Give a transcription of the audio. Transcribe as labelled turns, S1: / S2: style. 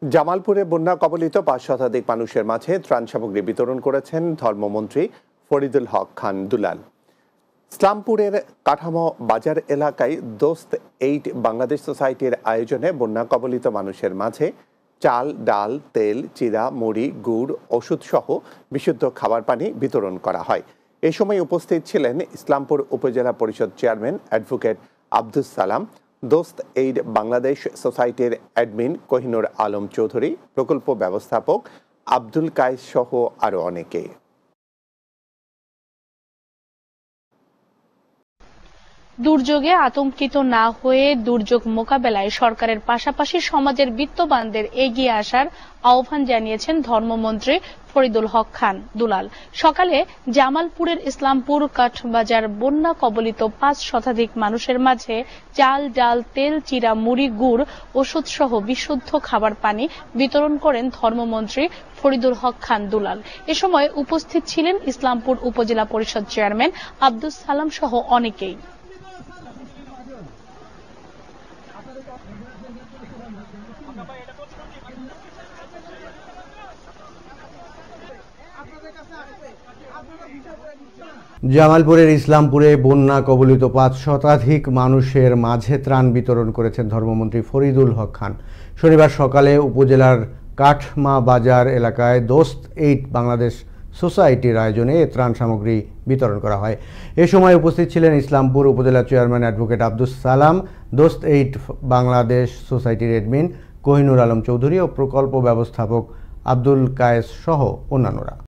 S1: জামালপুরে বন্যা কবলিত ৫ শতাধিক মানুষের মাঝে ত্রাণ সামগ্রী বিতরণ করেছেন ধর্মমন্ত্রী ফরিদুল হক খান দুলাল। ইসলামপুরের কাঠামো বাজার এলাকায় দোস্ত এইড বাংলাদেশ সোসাইটির আয়োজনে বন্যা কবলিত মানুষের মাঝে চাল, ডাল, তেল, চিরা, মুড়ি, গুড়, ওষুধ সহ বিশুদ্ধ খাবার পানি বিতরণ করা হয়। এ সময় উপস্থিত ছিলেন ইসলামপুর উপজেলা পরিষদ চেয়ারম্যান অ্যাডভোকেট আব্দুস সালাম, দোস্ত এইড বাংলাদেশ সোসাইটির অ্যাডমিন কোহিনুর আলম চৌধুরী, প্রকল্প ব্যবস্থাপক আব্দুল কায়েস সহ আরো অনেকে।
S2: দুর্যোগে আতঙ্কিত না হয়ে দুর্যোগ মোকাবেলায় সরকারের পাশাপাশি সমাজের বিত্তবানদের এগিয়ে আসার আহ্বান জানিয়েছেন ধর্মমন্ত্রী ফরিদুল হক খান দুলাল। সকালে জামালপুরের ইসলামপুর কাঠবাজার বন্যা কবলিত ৫ শতাধিক মানুষের মাঝে চাল, ডাল, তেল, চিরা, মুড়ি, গুড়, ওষুধ সহ বিশুদ্ধ খাবার পানি বিতরণ করেন ধর্মমন্ত্রী ফরিদুল হক খান দুলাল। এ সময় উপস্থিত ছিলেন ইসলামপুর উপজেলা পরিষদ চেয়ারম্যান আব্দুস সালাম সহ অনেকেই।
S3: জামালপুরের ইসলামপুরে বন্যা কবলিত ৫ শতাধিক মানুষের মাঝে ত্রাণ বিতরণ করেছেন ধর্মমন্ত্রী ফরিদুল হক খান। শনিবার সকালে উপজেলার কাঠমা বাজার এলাকায় দোস্ত এইড বাংলাদেশ সোসাইটির আয়োজনে ত্রাণ সামগ্রী বিতরণ করা হয়। এ সময় উপস্থিত ছিলেন ইসলামপুর উপজেলা চেয়ারম্যান অ্যাডভোকেট আব্দুস সালাম, দোস্ত এইড বাংলাদেশ সোসাইটির অ্যাডমিন কোহিনুর আলম চৌধুরী ও প্রকল্প ব্যবস্থাপক আব্দুল কায়েস সহ অন্যান্যরা।